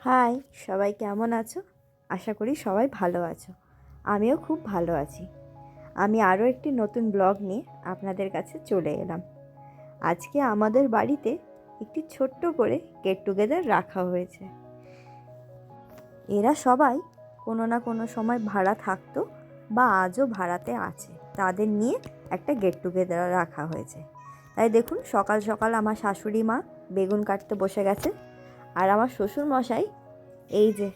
High, সবাই কেমন আছো? আশা করি সবাই ভালো আছো। আমিও খুব ভালো আছি। আমি আরও একটি নতুন ব্লগ নিয়ে আপনাদের কাছে চলে এলাম। আজকে আমাদের বাড়িতে একটি ছোট্ট করে গেট টুগেদার রাখা হয়েছে। এরা সবাই কোনো না কোনো সময় ভাড়া থাকতো বা আজও ভাড়াতে আছে, তাদের নিয়ে একটা গেট টুগেদার রাখা হয়েছে। তাই দেখুন, সকাল সকাল আমার শাশুড়ি মা বেগুন কাটতে বসে গেছে, আর আমার শ্বশুর মশাই এই যে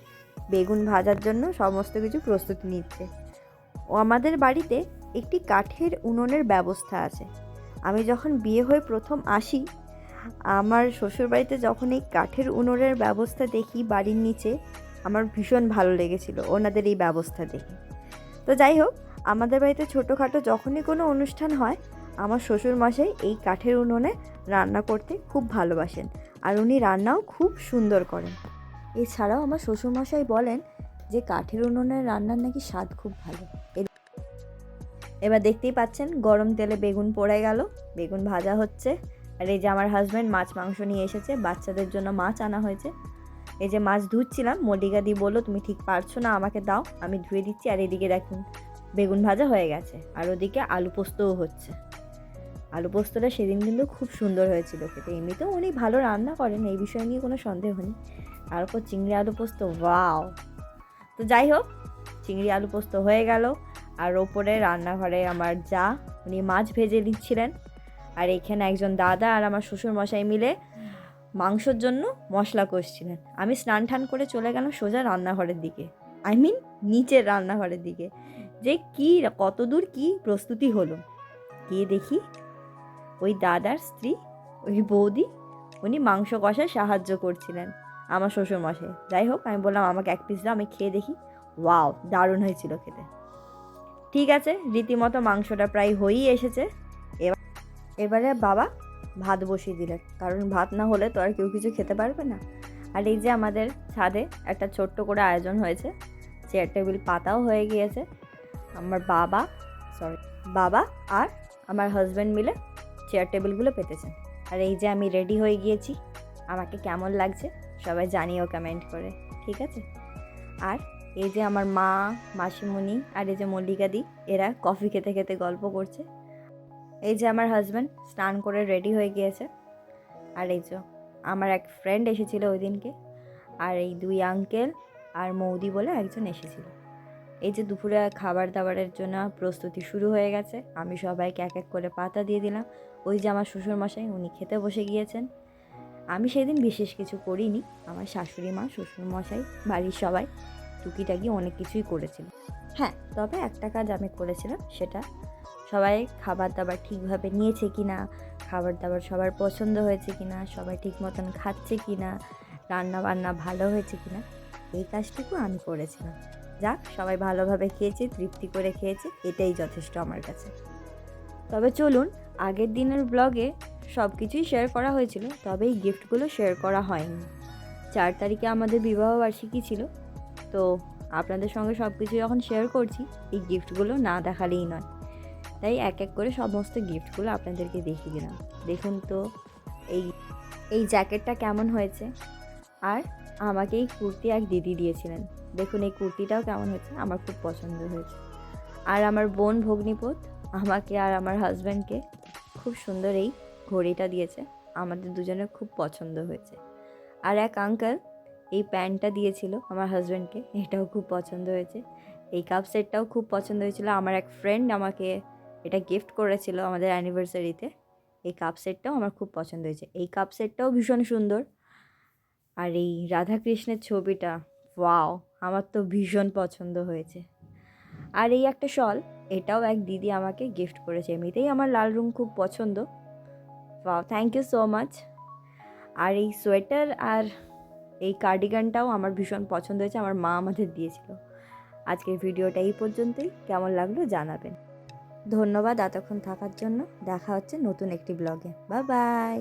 বেগুন ভাজার জন্য সমস্ত কিছু প্রস্তুতি নিচ্ছে। ও আমাদের বাড়িতে একটি কাঠের উনুনের ব্যবস্থা আছে। আমি যখন বিয়ে হয়ে প্রথম আসি, আমার শ্বশুর বাড়িতে যখন এই কাঠের উনুনের ব্যবস্থা দেখি বাড়ির নিচে, আমার ভীষণ ভালো লেগেছিল ওনাদের এই ব্যবস্থা দেখে। তো যাই হোক, আমাদের বাড়িতে ছোটোখাটো যখনই কোনো অনুষ্ঠান হয়, আমার শ্বশুর মশাই এই কাঠের উনুনে রান্না করতে খুব ভালোবাসেন, আর উনি রান্নাও খুব সুন্দর করেন। এছাড়াও আমার শ্বশুরমশাই বলেন যে কাঠের উনুনের রান্নার নাকি স্বাদ খুব ভালো। এবার দেখতেই পাচ্ছেন, গরম তেলে বেগুন পড়ে গেল, বেগুন ভাজা হচ্ছে। আর এই যে আমার হাজব্যান্ড মাছ মাংস নিয়ে এসেছে, বাচ্চাদের জন্য মাছ আনা হয়েছে। এই যে মাছ ধুচ্ছিলাম, মল্লিকা দি বললো তুমি ঠিক পারছো না, আমাকে দাও, আমি ধুয়ে দিচ্ছি। আর এদিকে দেখুন বেগুন ভাজা হয়ে গেছে, আর ওদিকে আলু পোস্তও হচ্ছে। আলু পোস্তটা সেদিন কিন্তু খুব সুন্দর হয়েছিল খেতে। এমনিতেও উনি ভালো রান্না করেন, এই বিষয় নিয়ে কোনো সন্দেহ নেই। তারপর চিংড়ি আলু পোস্ত, ওয়াও! তো যাই হোক, চিংড়ি আলু পোস্ত হয়ে গেল। আর ওপরে রান্নাঘরে আমার যা, উনি মাছ ভেজে দিচ্ছিলেন। আর এখানে একজন দাদা আর আমার শ্বশুর মশাই মিলে মাংসর জন্য মশলা কষছিলেন। আমি স্নান টান করে চলে গেলাম সোজা রান্নাঘরের দিকে, নিচের রান্নাঘরের দিকে, যে কত দূর কি প্রস্তুতি হলো। গিয়ে দেখি ওই দাদার স্ত্রী, ওই বৌদি, উনি মাংস কষায় সাহায্য করছিলেন আমার শ্বশুরমশাই। যাই হোক, আমি বললাম আমাকে এক পিস দাও, আমি খেয়ে দেখি। ওয়াও, দারুণ হয়েছিল খেতে। ঠিক আছে, রীতিমতো মাংসটা প্রায় হয়েই এসেছে। এবারে বাবা ভাত বসিয়ে দিলেন, কারণ ভাত না হলে তো আর কেউ কিছু খেতে পারবে না। আর এই যে আমাদের ছাদে একটা ছোট্ট করে আয়োজন হয়েছে, চেয়ার টেবিল পাতাও হয়ে গিয়েছে। আমার বাবা আর আমার হাজব্যান্ড মিলে চেয়ার টেবিলগুলো পেতেছেন। আর এই যে আমি রেডি হয়ে গিয়েছি, আমাকে কেমন লাগছে সবাই জানিও কমেন্ট করে, ঠিক আছে? আর এই যে আমার মা, মাসিমণি আর এই যে মল্লিকা দি, এরা কফি খেতে খেতে গল্প করছে। এই যে আমার হাজব্যান্ড স্নান করে রেডি হয়ে গিয়েছে। আর এই যে আমার এক ফ্রেন্ড এসেছিল ওই দিনকে, আর এই দুই আঙ্কেল আর মৌদি বলে একজন এসেছিল। এই যে দুপুরে খাবার দাবারের জন্য প্রস্তুতি শুরু হয়ে গেছে। আমি সবাইকে এক এক করে পাতা দিয়ে দিলাম। ওই যে আমার শ্বশুরমশাই, উনি খেতে বসে গিয়েছেন। আমি সেদিন বিশেষ কিছু করিনি, আমার শাশুড়ি মা, শ্বশুরমশাই, বাড়ির সবাই টুকিটাকি অনেক কিছুই করেছিল। হ্যাঁ, তবে একটা কাজ আমি করেছিলাম, সেটা সবাই খাবার দাবার ঠিকভাবে নিয়েছে কি না, খাবার দাবার সবার পছন্দ হয়েছে কি না, সবাই ঠিক মতন খাচ্ছে কি না, রান্না বান্না ভালো হয়েছে কি না, এই কাজটুকু আমি করেছিলাম। যাক, সবাই ভালোভাবে খেয়েছে, তৃপ্তি করে খেয়েছে, এটাই যথেষ্ট আমার কাছে। তবে চলুন, আগের দিনের ব্লগে সব কিছুই শেয়ার করা হয়েছিল, তবে এই গিফটগুলো শেয়ার করা হয়নি। 4 তারিখে আমাদের বিবাহবার্ষিকী ছিল, তো আপনাদের সঙ্গে সব কিছু যখন শেয়ার করছি, এই গিফটগুলো না দেখালেই নয়। তাই এক এক করে সমস্ত গিফটগুলো আপনাদেরকে দেখিয়ে দিলাম। দেখুন তো এই এই জ্যাকেটটা কেমন হয়েছে। আর আমাকে এই কুর্তি এক দিদি দিয়েছিলেন, দেখুন এই কুর্তিটাও কেমন হয়েছে, আমার খুব পছন্দ হয়েছে। আর আমার বোন ভগ্নিপত আমাকে আর আমার হাজব্যান্ডকে খুব সুন্দর এই ঘড়িটা দিয়েছে, আমাদের দুজনের খুব পছন্দ হয়েছে। আর এক আঙ্কেল এই প্যান্টটা দিয়েছিল আমার হাজব্যান্ডকে, এটাও খুব পছন্দ হয়েছে। এই কাপ সেটটাও খুব পছন্দ হয়েছিল। আমার এক ফ্রেন্ড আমাকে এটা গিফট করেছিল আমাদের অ্যানিভার্সারিতে। এই কাপ সেটটাও আমার খুব পছন্দ হয়েছে, এই কাপ সেটটাও ভীষণ সুন্দর। আর এই রাধাকৃষ্ণের ছবিটা, ওয়াও, আমার তো ভীষণ পছন্দ হয়েছে। আর এই একটা শল, এটাও এক দিদি আমাকে গিফট করেছে, এমনিতেই আমার লাল রং খুব পছন্দ। Wow, thank you so much. আর এই সোয়েটার আর এই কার্ডিগানটাও আমার ভীষণ পছন্দ হয়েছে, আমার মা আমাদের দিয়েছিল। আজকের ভিডিওটা এই পর্যন্তই, কেমন লাগলো জানাবেন। ধন্যবাদ এতক্ষণ থাকার জন্য। দেখা হচ্ছে নতুন একটি ব্লগে। Bye bye.